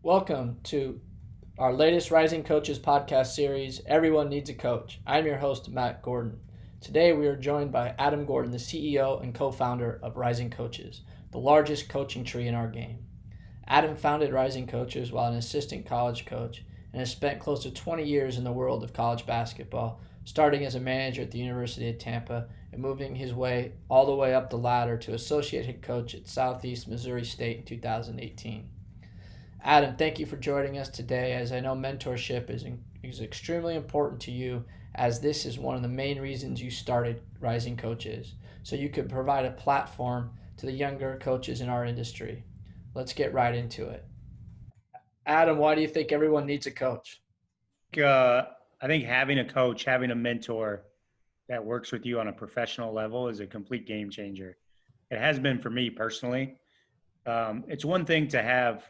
Welcome to our latest Rising Coaches podcast series, Everyone Needs a Coach. I'm your host, Matt Gordon. Today we are joined by Adam Gordon, the CEO and co founder of Rising Coaches, the largest coaching tree in our game. Adam founded Rising Coaches while an assistant college coach and has spent close to 20 years in the world of college basketball, starting as a manager at the University of Tampa and moving his way all the way up the ladder to associate head coach at Southeast Missouri State in 2018. Adam, thank you for joining us today. As I know, mentorship is extremely important to you, as this is one of the main reasons you started Rising Coaches, so you could provide a platform to the younger coaches in our industry. Let's get right into it. Adam, why do you think everyone needs a coach? uh, I think having a coach, having a mentor that works with you on a professional level is a complete game changer. It has been for me personally. It's one thing to have,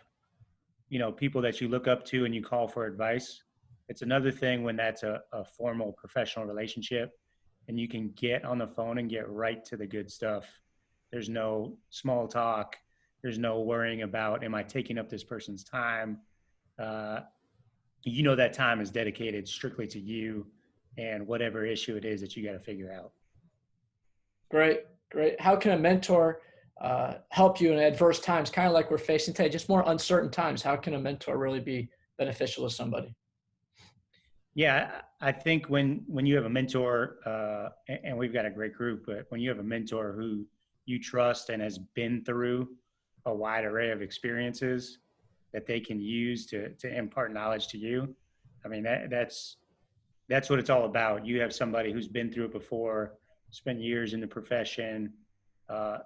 people that you look up to and you call for advice. It's another thing when that's a formal professional relationship and you can get on the phone and get right to the good stuff. There's no small talk. There's no worrying about, am I taking up this person's time? Uh, that time is dedicated strictly to you and whatever issue it is that you got to figure out. Great, great. How can a mentor help you in adverse times, kind of like we're facing today, just more uncertain times? How can a mentor really be beneficial to somebody? Yeah, I think when you have a mentor, and we've got a great group, but when you have a mentor who you trust and has been through a wide array of experiences that they can use to impart knowledge to you, I mean that's what it's all about. You have somebody who's been through it before, spent years in the profession. Uh,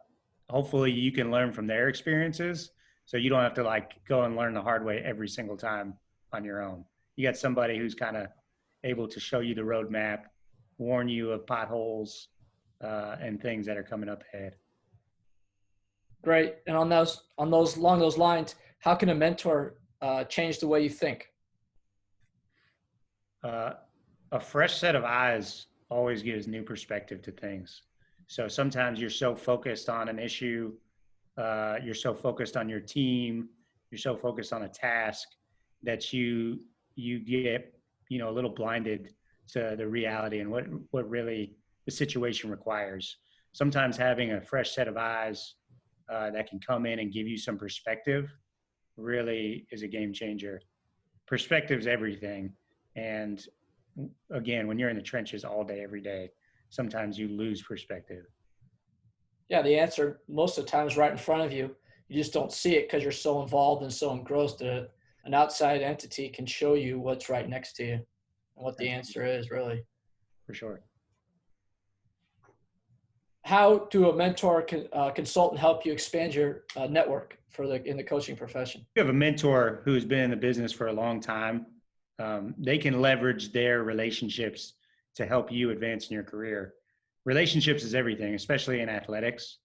Hopefully, you can learn from their experiences, so you don't have to like go and learn the hard way every single time on your own. You got somebody who's kind of able to show you the roadmap, warn you of potholes and things that are coming up ahead. Great. And on those along those lines, how can a mentor change the way you think? Uh, a fresh set of eyes always gives new perspective to things. So sometimes you're so focused on an issue, you're so focused on your team, you're so focused on a task that you get a little blinded to the reality and what really the situation requires. Sometimes having a fresh set of eyes that can come in and give you some perspective really is a game changer. Perspective's everything, and again, when you're in the trenches all day, every day, sometimes you lose perspective. Yeah, the answer most of the time is right in front of you. You just don't see it because you're so involved and so engrossed that it. An outside entity can show you what's right next to you and what the Absolutely, answer is really. for sure. How do a mentor consultant help you expand your network for the in the coaching profession? You have a mentor who's been in the business for a long time. They can leverage their relationships to help you advance in your career. Relationships is everything, especially in athletics.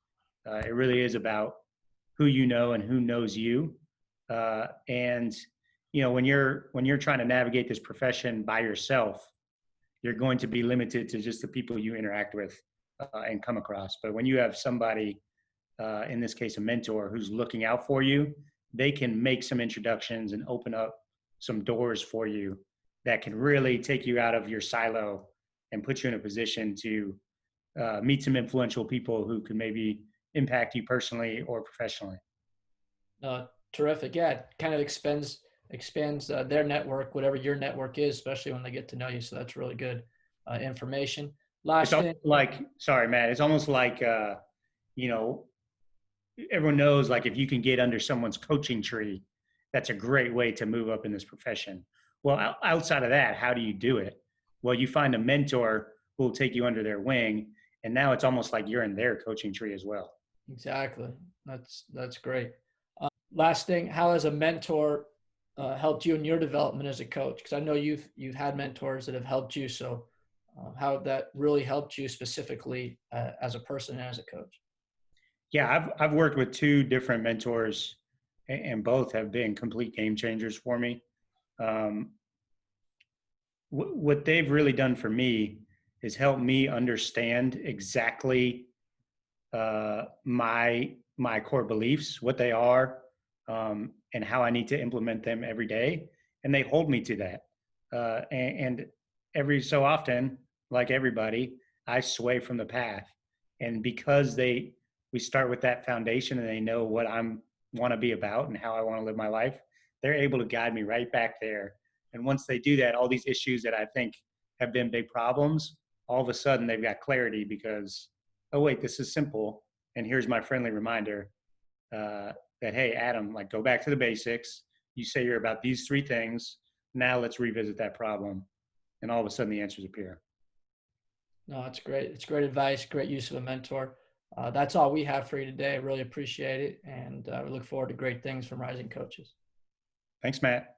It really is about who you know and who knows you. And when you're trying to navigate this profession by yourself, you're going to be limited to just the people you interact with and come across. But when you have somebody, in this case, a mentor who's looking out for you, they can make some introductions and open up some doors for you that can really take you out of your silo and put you in a position to meet some influential people who can maybe impact you personally or professionally. Terrific. Yeah, it kind of expands their network, whatever your network is, especially when they get to know you. So that's really good information. It's Last almost thing, like, sorry, Matt, it's almost like, you know, everyone knows like if you can get under someone's coaching tree, that's a great way to move up in this profession. Well, outside of that, how do you do it? Well, you find a mentor who will take you under their wing, and now it's almost like you're in their coaching tree as well. exactly. That's great. Last thing, how has a mentor helped you in your development as a coach? Because I know you've had mentors that have helped you. So, how that really helped you specifically as a person and as a coach? Yeah, I've worked with two different mentors, and both have been complete game changers for me. Um, what they've really done for me is help me understand exactly my core beliefs, what they are, and how I need to implement them every day. And they hold me to that. And every so often, like everybody, I sway from the path. And because we start with that foundation and they know what I'm want to be about and how I want to live my life, they're able to guide me right back there. And once they do that, all these issues that I think have been big problems, all of a sudden they've got clarity because, oh wait, this is simple. And here's my friendly reminder that, hey, Adam, like go back to the basics. You say you're about these three things. Now let's revisit that problem. And all of a sudden the answers appear. No, it's great. It's great advice, great use of a mentor. That's all we have for you today. I really appreciate it. And we look forward to great things from Rising Coaches. Thanks, Matt.